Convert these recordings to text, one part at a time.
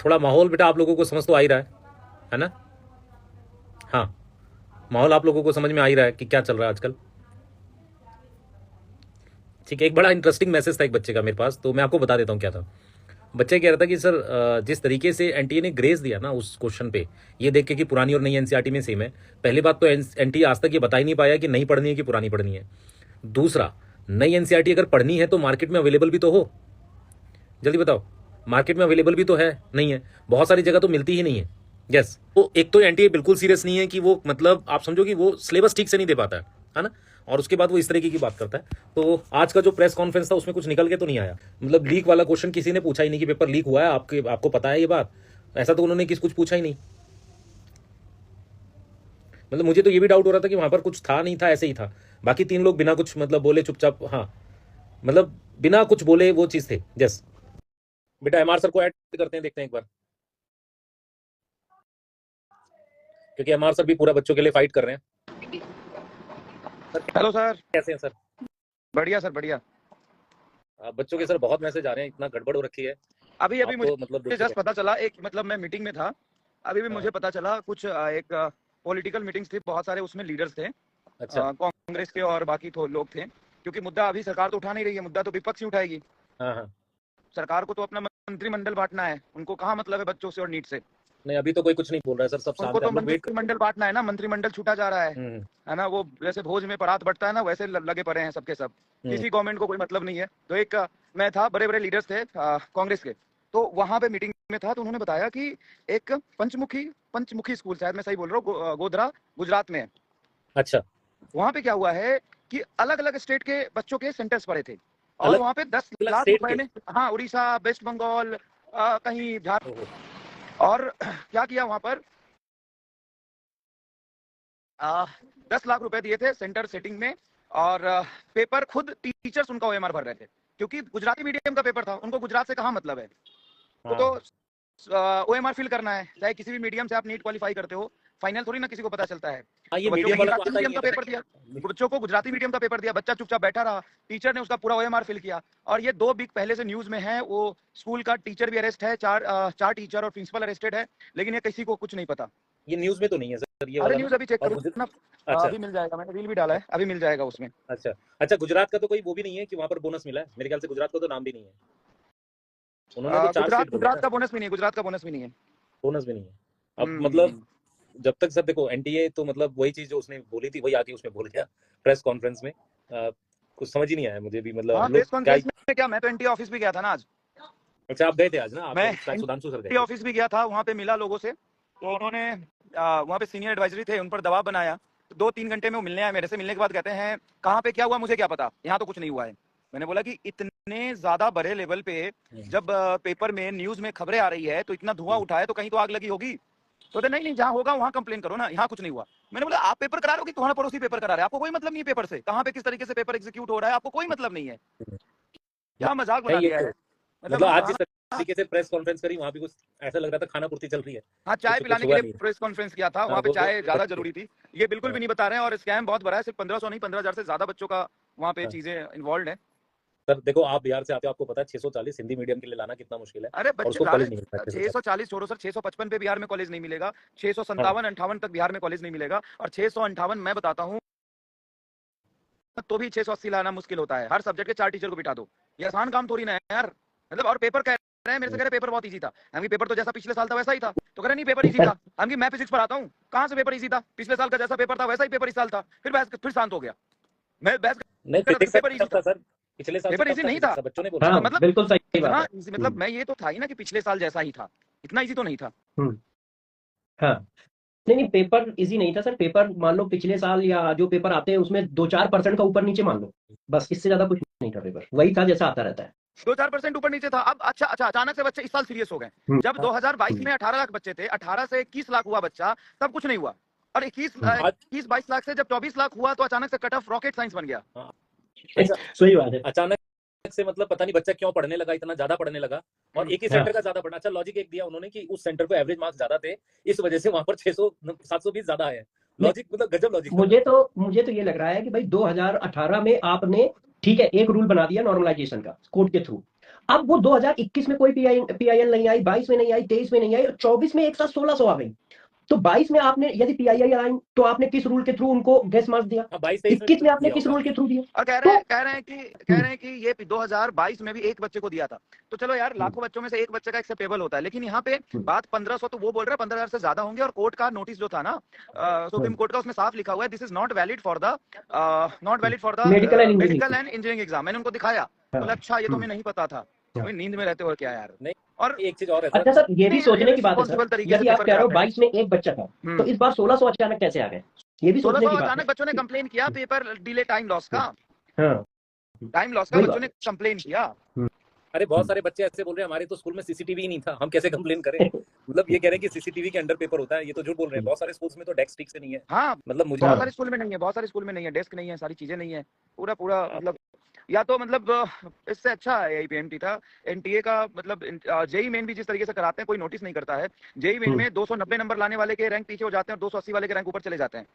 थोड़ा माहौल बेटा आप लोगों को समझ तो आ ही रहा है ना? हाँ, माहौल आप लोगों को समझ में आ ही रहा है कि क्या चल रहा है आजकल। ठीक है, एक बड़ा इंटरेस्टिंग मैसेज था एक बच्चे का मेरे पास, तो मैं आपको बता देता हूँ क्या था। बच्चे कह रहा था कि सर जिस तरीके से एनटीए ने ग्रेस दिया ना उस क्वेश्चन पे, ये देख के कि पुरानी और नई एनसीईआरटी में सेम है। पहली बात तो एनटीए आज तक ये बता ही नहीं पाया कि नई पढ़नी है कि पुरानी पढ़नी है। दूसरा, नई एनसीईआरटी अगर पढ़नी है तो मार्केट में अवेलेबल भी तो हो। जल्दी बताओ, मार्केट में अवेलेबल भी तो है? नहीं है, बहुत सारी जगह तो मिलती ही नहीं है। यस, तो एक तो एनटीए बिल्कुल सीरियस नहीं है कि वो, मतलब आप समझो कि वो सिलेबस ठीक से नहीं दे पाता है ना? और उसके बाद वो इस तरीके की बात करता है। तो आज का जो प्रेस कॉन्फ्रेंस था उसमें कुछ निकल के तो नहीं आया, मतलब लीक वाला क्वेश्चन किसी ने पूछा ही नहीं कि पेपर लीक हुआ है, आपको पता है ये बात? ऐसा तो उन्होंने कुछ पूछा ही नहीं। मतलब मुझे तो ये भी डाउट हो रहा था कि वहां पर कुछ था नहीं था, ऐसे ही था। बाकी तीन लोग बिना कुछ मतलब बोले चुपचाप, हाँ मतलब बिना कुछ बोले वो चीज थे। यस बेटा, एमआर सर को ऐड करते हैं, देखते हैं एक बार, क्योंकि एमआर सर भी पूरा बच्चों के लिए फाइट कर रहे हैं। हेलो सर, कैसे हैं सर? बढ़िया सर, बढ़िया। बच्चों के सर बहुत मैसेज आ रहे हैं, इतना गड़बड़ हो रखी है। अभी मुझे मतलब जस्ट पता चला, एक मतलब मैं मीटिंग में था, अभी भी हाँ। मुझे पता चला कुछ एक पॉलिटिकल मीटिंग्स थी, बहुत सारे उसमें लीडर्स थे, अच्छा। कांग्रेस के और बाकी लोग थे, क्योंकि मुद्दा अभी सरकार तो उठा नहीं रही है, मुद्दा तो विपक्ष ही उठाएगी। हाँ हाँ। सरकार को तो अपना मंत्रिमंडल बांटना है, उनको कहाँ मतलब है बच्चों से और नीट से। नहीं, अभी तो कोई कुछ नहीं बोल रहा है सर, सब उनको शांत है, तो हम लोग वेट कर। मंत्रिमंडल बांटना है ना, मंत्रिमंडल छूटा जा रहा है ना? वो जैसे भोज में परात बढ़ता है ना, वैसे लगे पड़े हैं सबके सब। किसी गवर्नमेंट को कोई मतलब नहीं है। तो एक मैं था, बड़े बड़े लीडर्स थे कांग्रेस के, तो वहां पे मीटिंग में था, तो उन्होंने बताया कि एक पंचमुखी स्कूल, शायद मैं सही बोल रहा हूँ, गोधरा गुजरात में है। अच्छा, वहां पे क्या हुआ है कि अलग अलग स्टेट के बच्चों के सेंटर्स पड़े थे, और अलग वहां पे 10 अलग लाख स्टेट रुपए के? में, हाँ, उड़ीसा, वेस्ट बंगाल, कहीं झारखंड, ओहो। और क्या किया वहां पर, 10 लाख रुपए दिए थे सेंटर सेटिंग में, और पेपर खुद टीचर्स उनका ओएमआर भर रहे थे, क्योंकि गुजराती मीडियम का पेपर था, उनको गुजरात से कहाँ मतलब है। तो हाँ ओएमआर फिल करना है, चाहे किसी भी मीडियम से आप नीट क्वालिफाई करते हो, फाइनल थोड़ी ना किसी को पता चलता है। हाँ, ये तो बच्चों को मीडियम वाला तो गुजराती आता मीडियम ही का है पेपर दिया, बच्चों को गुजराती मीडियम का पेपर दिया, बच्चा चुपचाप बैठा रहा, टीचर ने उसका पूरा ओएमआर फिल किया, और ये 2 वीक पहले से न्यूज में है, वो स्कूल का टीचर भी अरेस्ट है, चार टीचर और प्रिंसिपल अरेस्टेड है, लेकिन ये किसी को कुछ नहीं पता। ये न्यूज में तो नहीं है सर ये अरे वाला ना? न्यूज अभी चेक और करो ना, अच्छा अभी मिल जाएगा, मैंने रील भी डाला है, अभी मिल जाएगा उसमें। अच्छा अच्छा, गुजरात का तो कोई वो भी नहीं है कि वहां पर बोनस मिला है? मेरे ख्याल से गुजरात का तो नाम भी नहीं है, उन्होंने तो 4 स्टेट बोले गुजरात ना। का बोनस भी नहीं है, गुजरात का बोनस भी नहीं है। बोनस भी नहीं है। अब हम्म, मतलब जब तक सर देखो एनटीए तो मतलब वही चीज जो उसने बोली थी वही आके उसमें बोल गया प्रेस कॉन्फ्रेंस में। कुछ समझ ही नहीं आया मुझे भी, मतलब हाँ, हम लोग प्रेस क्या। कॉन्फ्रेंस में क्या, मैं तो एनटी ऑफिस भी गया था ना आज। अच्छा, आप गए थे आज ना? आप मैं और शायद सुधांशु सर गए एनटी थे। ऑफिस भी गया था, वहाँ पे मिला लोगों से, तो उन्होंने वहाँ पे सीनियर एडवाइजरी थे, उन पर दबाव बनाया, तो 2-3 घंटे में वो मिलने आए मेरे से, मिलने के बाद कहते हैं कहाँ पे क्या हुआ मुझे क्या पता, यहाँ तो कुछ नहीं हुआ है। मैंने बोला कि इतने ज्यादा बड़े लेवल पे जब पेपर में न्यूज में खबरें आ रही है, तो इतना धुआं उठा है, तो कहीं तो आग लगी होगी। तो नहीं नहीं, जहाँ होगा वहाँ कंप्लेन करो ना, यहाँ कुछ नहीं हुआ। मैंने बोला आप पेपर करा रहे हो कि तुम्हारा पड़ोसी पेपर करा रहा है, आपको कोई मतलब नहीं है पेपर से, कहाँ पे किस तरीके से पेपर एग्जीक्यूट हो रहा है, आपको कोई मतलब नहीं है। क्या मजाक बना नहीं, ये दिया तो है, मतलब। मतलब आज हाँ, जिस तरीके से प्रेस कॉन्फ्रेंस करी वहां भी कुछ ऐसा लग रहा था खाना पूर्ति चल रही है, हाँ, चाय कुछ पिलाने के हुआ लिए नहीं। प्रेस कॉन्फ्रेंस किया था, हाँ, वहाँ पे चाय ज्यादा जरूरी थी, ये बिल्कुल भी हाँ, नहीं बता रहे हैं, और स्कैम बहुत बड़ा है, सिर्फ 1500 नहीं, 15,000 से ज्यादा बच्चों का वहाँ पे हाँ। चीजें इन्वॉल्व है। सर देखो, आप बिहार से आते हो, आपको पता है 640 हिंदी मीडियम के लिए लाना कितना मुश्किल है, अरे और बच्चे उसको कॉलेज नहीं मिलता है 640। 640 छोड़ो सर, 655 पे बिहार में कॉलेज नहीं मिलेगा, हाँ 657-58 तक बिहार में कॉलेज नहीं मिलेगा, और 658 मैं बताता हूँ तो भी 680 लाना मुश्किल होता है, हर सब्जेक्ट के 4 टीचर को बिठा दो, ये आसान काम थोड़ी ना है यार। मतलब, और पेपर कह रहे हैं मेरे से, कह रहे पेपर बहुत इजी था, हम पेपर तो जैसा पिछले साल था वैसा ही था, तो कह रहे नहीं पेपर इजी था, हम मैं फिजिक्स पढ़ाता हूँ, कहाँ से पेपर इजी था, पिछले साल का जैसा पेपर था वैसा ही पेपर इस साल था, फिर शांत हो गया। मैं बहस नहीं, कर रहा था, फिजिक्स पेपर इजी टफ था, था सर, पिछले साल से पेपर टफ इजी था नहीं था। फिजिक्स, बच्चों ने बोला। हाँ, मतलब बिल्कुल सही बात इतना है। इजी, मतलब मैं ये तो था ही ना कि पिछले साल जैसा ही था, इतना इजी तो नहीं था। हम्म, हाँ। नहीं नहीं, पेपर इजी नहीं था सर। पेपर मान लो पिछले साल या जो पेपर आते हैं उसमें 2-4% का ऊपर नीचे मान लो, बस इससे ज्यादा कुछ नहीं था। पेपर वही था जैसा आता रहता है। 2-4% ऊपर नीचे था। अब अच्छा अच्छा, अचानक से बच्चे इस साल सीरियस हो गए। हम्म, जब 2022 हम्म, में 18 लाख बच्चे थे, 18 से 21 लाख हुआ बच्चा, तब कुछ नहीं हुआ, और हम्म। 21-22 लाख से जब 24 लाख हुआ, तो अचानक से कट ऑफ रॉकेट साइंस बन गया। हाँ, अच्छा, सही बात है। अचानक से मतलब पता नहीं बच्चा क्यों पढ़ने लगा, इतना ज्यादा पढ़ने लगा, और एक ही हाँ, सेंटर का ज्यादा पढ़ना। अच्छा, लॉजिक एक दिया उन्होंने कि उस सेंटर पे एवरेज मार्क्स ज्यादा थे, इस वजह से वहां पर 600 720 ज्यादा आए हैं। नहीं, लॉजिक मतलब गजब लॉजिक था। मुझे तो ये लग रहा है कि भाई 2018 में आपने, ठीक है, एक रूल बना दिया नॉर्मलाइजेशन का कोर्ट के थ्रू। अब वो 2021 में कोई पीआईएल नहीं आई, 22 में नहीं आई, 23 में नहीं आई, और 24 में एक साथ 1600 आ गई। तो 22 में आपने यदि पीआईएल आई तो आपने किस रूल के थ्रू उनको गैस मार्क्स दिया? 21 में आपने किस रूल के थ्रू दिया? और कह रहे हैं कि ये 2022 में भी एक बच्चे को दिया था। तो चलो यार, लाखों बच्चों में से एक बच्चे का एक्सेप्टेबल होता है, लेकिन यहाँ पे बात 1500, तो वो बोल रहा है 15,000 से ज्यादा होंगे। और कोर्ट का नोटिस जो था ना, सुप्रीम कोर्ट का, उसमें साफ लिखा हुआ है, this is not valid for the medical and medical and engineering exam. मैंने उनको दिखाया, बोला अच्छा ये तो हमें नहीं पता था। कोई नींद में रहते हो क्या यार? नहीं, और एक चीज और है अच्छा सर, ये भी सोचने की बात है responsible सर, तरीके से यदि आप पेपर कह रहे हो कराते हैं। 22 में एक बच्चा था, तो इस बार 1600 अचानक कैसे आ गए? ये भी सोचने 1600 की बात अचानक है। बच्चों ने कंप्लेन किया, पेपर डिले, टाइम लॉस का, हाँ, टाइम लॉस का वही बच्चों बात ने कंप्लेन किया। अरे बहुत सारे बच्चे ऐसे बोल रहे हैं हमारे तो स्कूल में सीसीटीवी ही नहीं था, हम कैसे कंप्लेन करें। मतलब ये कह रहे हैं कि सीसीटीवी के अंडर पेपर होता है, ये तो झूठ बोल रहे हैं। बहुत सारे स्कूल्स में तो डेस्क ठीक से नहीं है। हाँ, मतलब मुझे बहुत सारे स्कूल में नहीं है, बहुत सारे स्कूल में नहीं है, डेस्क नहीं है, सारी चीजें नहीं है, पूरा मतलब, या तो मतलब इससे अच्छा AIPMT था। एनटीए का मतलब जेई मेन भी जिस तरीके से कराते हैं, कोई नोटिस नहीं करता है। जेई मेन में 290 नंबर लाने वाले के रैंक पीछे हो जाते हैं और 280 वाले के रैंक ऊपर चले जाते हैं।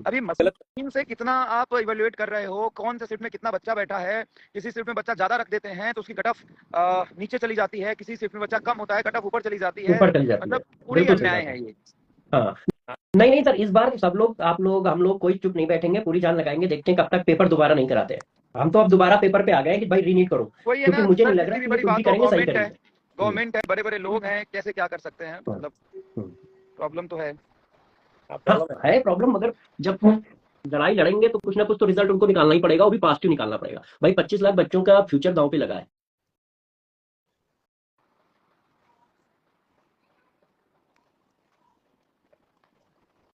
अभी मशीन से कितना आप इवेल्युएट कर रहे हो, कौन से शिफ्ट में कितना बच्चा बैठा है, किसी शिफ्ट में बच्चा ज्यादा रख देते हैं तो उसकी कट ऑफ नीचे चली जाती है, किसी शिफ्ट में बच्चा कम होता है, कट ऑफ ऊपर चली जाती है, मतलब पूरी अन्याय है ये। हाँ, नहीं सर, इस बार सब लोग, आप लोग, हम लोग कोई चुप नहीं बैठेंगे, पूरी जान लगाएंगे, देखते हैं कब तक पेपर दोबारा नहीं कराते हैं। हम तो अब दोबारा पेपर पे आ गए हैं कि भाई रीनीट करो, वही है क्योंकि ना मुझे सर, नहीं लग रहा जितनी कि भी बड़ी कुछ भी बात हो, करेंगे सही गवर्नमेंट है, करेंगे। गवर्नमेंट है, बड़े बड़े लोग हैं, कैसे क्या कर सकते हैं, मतलब प्रॉब्लम तो है। हाँ, है प्रॉब्लम, मगर जब लड़ाई लड़ेंगे तो कुछ ना कुछ तो रिजल्ट उनको निकालना ही पड़ेगा, वो भी पॉजिटिव निकालना पड़ेगा। भाई 25 लाख बच्चों का फ्यूचर दांव पे लगा है।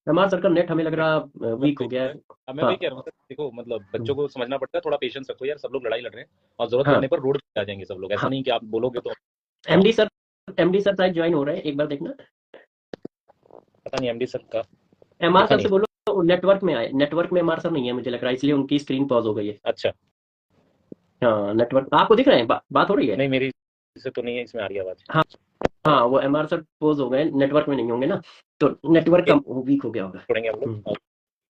हमारा सर का नेट हमें लग रहा वीक हो गया है। मैं वही कह रहा हूँ सर, देखो मतलब बच्चों को समझना पड़ता है, थोड़ा पेशेंस रखो यार, सब लोग लड़ाई लड़ रहे हैं और जरूरत पड़ने पर रोड पे आ जाएंगे सब लोग, ऐसा नहीं कि आप बोलोगे तो। एमडी सर शायद ज्वाइन हो रहे हैं, एक बार देखना। पता नहीं एमडी सर का। एमआर सर से बोलो नेटवर्क में आए, नेटवर्क में एमआर सर नहीं है मुझे लग रहा है, इसलिए उनकी स्क्रीन पॉज हो गई है। अच्छा, हाँ, नेटवर्क आपको दिख रहे हैं, बात हो रही है? नहीं मेरी से तो नहीं है, इसमें आ रही है आवाज। हाँ, वो एमआर सर पोज हो गए, नेटवर्क में नहीं होंगे ना, तो नेटवर्क का वीक हो गया होगा। छोड़ेंगे हम लोग और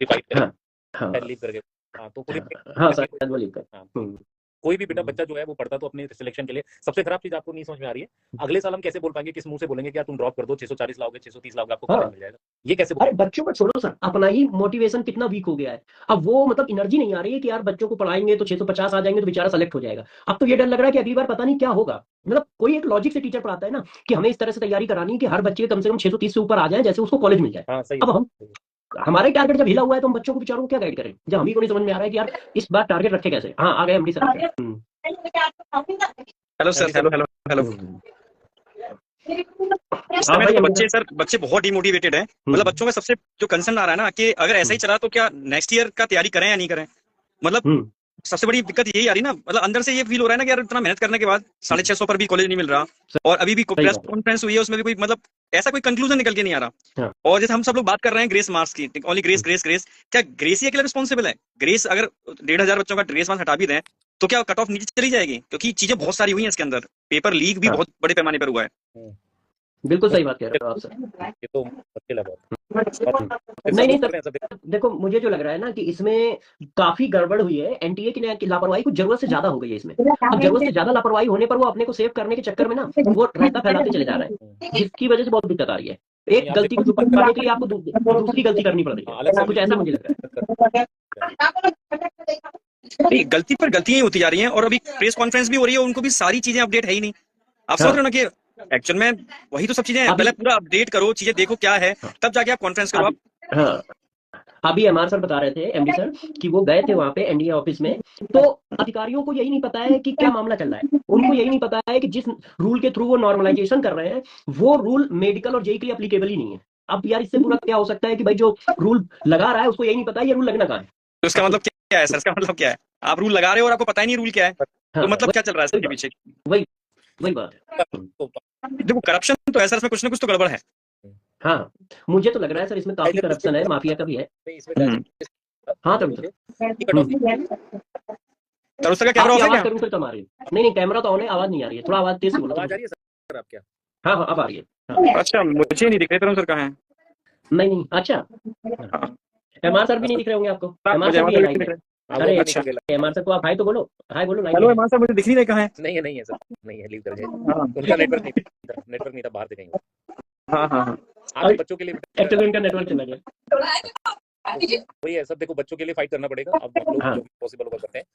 फाइट करेंगे, हाँ लीव करके। हाँ तो पूरी हाँ सर, वो लीव कर। कोई भी बेटा बच्चा जो है वो पढ़ता तो अपने सिलेक्शन के लिए। सबसे खराब चीज आपको नहीं समझ में आ रही है, अगले साल हम कैसे बोल पाएंगे, किस मुंह से बोलेंगे कि यार तुम ड्रॉप कर दो, 640 लाओगे, 630 लाओगे, आपको कॉलेज मिल जाएगा, ये कैसे अरे बच्चों को छोड़ो सर, अपना ही मोटिवेशन कितना वीक हो गया है। अब वो मतलब एनर्जी नहीं आ रही है कि यार बच्चों को पढ़ाएंगे तो 650 आ जाएंगे तो बेचारा सेलेक्ट हो जाएगा। अब तो ये डर लग रहा है कि अगली बार पता नहीं क्या होगा। मतलब कोई एक लॉजिक से टीचर पढ़ाता है ना कि हमें इस तरह से तैयारी करानी है कि हर बच्चे कम से कम 630 से ऊपर आ जाए, जैसे उसको कॉलेज मिल जाए। हाँ सही। अब हम, हमारा ही टारगेट जब हिला हुआ है तो हम बच्चों को बेचारों को क्या गाइड करें, जब हम ही को नहीं समझ में आ रहा है कि यार इस बार टारगेट रखे कैसे। हाँ, आ गए MD sir. Hello sir, hello. इस समय तो बच्चे सर, बच्चे बहुत डिमोटिवेटेड हैं। मतलब बच्चों का सबसे जो कंसर्न आ रहा है ना कि अगर ऐसा ही चला तो क्या नेक्स्ट ईयर का तैयारी करें या नहीं करें। मतलब सबसे बड़ी दिक्कत यही आ रही ना, मतलब अंदर से ये फील हो रहा है ना कि यार इतना मेहनत करने के बाद 650 पर भी कॉलेज नहीं मिल रहा, और अभी भी प्रेस कॉन्फ्रेंस हुई है उसमें भी कोई मतलब ऐसा कोई कंक्लूजन निकल के नहीं आ रहा। और जैसे हम सब लोग बात कर रहे हैं ग्रेस मार्क्स की, ओनली ग्रेस, क्या ग्रेस ही अकेला रिस्पॉन्सिबल है? ग्रेस अगर 1,500 बच्चों का ग्रेस मार्क्स हटा भी दें तो क्या कट ऑफ नीचे चली जाएगी? क्योंकि चीजें बहुत सारी हुई हैं इसके अंदर, पेपर लीक भी बहुत बड़े पैमाने पर हुआ है। बिल्कुल सही बात कह रहे हो आप सर। ये तो अकेला बात नहीं सर, देखो मुझे जो लग रहा है ना कि इसमें काफी गड़बड़ हुई है, एनटीए की लापरवाही कुछ जरूरत से ज्यादा हो गई है इसमें। अब जरूरत से ज्यादा लापरवाही होने पर वो अपने को सेव करने के चक्कर में ना वो रायता फैलाते चले जा रहे हैं, जिसकी वजह से बहुत दिक्कत आ रही है। एक गलती को छुपाने के लिए आपको दूसरी गलती करनी पड़ रही है, कुछ ऐसा मुझे लग रहा है। नहीं, गलती पर गलतियां ही होती जा रही हैं, और अभी प्रेस कॉन्फ्रेंस भी हो रही है, उनको भी सारी चीजें अपडेट है ही नहीं। आप समझ रहे हो ना कि एक्चुअल में वही तो सब चीजें हैं, पहले पूरा अपडेट करो, चीजें देखो क्या है, तब जाके आप कॉन्फ्रेंस करो आप। हाँ, अभी एमआर सर बता रहे थे, एमडी सर, कि वो गए थे वहां पे एनडीए ऑफिस में, तो अधिकारियों को यही नहीं पता है कि क्या मामला चल रहा है। उनको यही नहीं पता है कि जिस रूल के थ्रू वो नॉर्मलाइजेशन कर रहे हैं वो रूल मेडिकल और जेई के लिए अप्लीकेबल ही नहीं है। अब यार इससे पूरा क्या हो सकता है कि भाई जो रूल लगा रहा है उसको यही नहीं पता है ये रूल लगना कहाँ है। तो इसका मतलब क्या है सर? इसका मतलब क्या है? आप रूल लगा रहे हो और आपको पता ही नहीं रूल क्या है, तो मतलब क्या चल रहा है इसके पीछे? वही बात है। देखो करप्शन तो है सर, इसमें कुछ ना कुछ तो गड़बड़ है। हाँ, मुझे तो लग रहा है सर इसमें काफी करप्शन है, माफिया का भी है। हाँ तरुण सर, तरुण सर का कैमरा ऑफ है क्या? तरुण सर कम आ रही है? नहीं, कैमरा तो ऑन है, आवाज नहीं आ रही है, थोड़ा आवाज तेज से बोलो। आवाज आ रही है सर आप क्या? हाँ, अब आ रही है। अच्छा, मुझे नहीं दिख रहे तरुण सर कहाँ हैं? नहीं, अच्छा, एमआर सर भी नहीं दिख रहे होंगे आपको? एमआर सर भी नहीं दिख रहे। हाँ, वो अरे बाहर निकल गया। एमआर सर को आप हाय तो बोलो, हाय बोलो लाइव हेलो में। इमरान साहब, मुझे दिख नहीं रहे कहाँ है। नहीं है सर, नहीं है, लीव कर जाए। हाँ उनका नेटवर्क नहीं था बाहर से कहीं। हाँ हाँ हाँ। आप बच्चों के लिए एक्चुअली इनका नेटवर्क चला गया। वही है सब, देखो बच्चों के लिए फाइट करना पड़ेगा। अब हम लोग हाँ। जो पॉसिबल होगा करते हैं।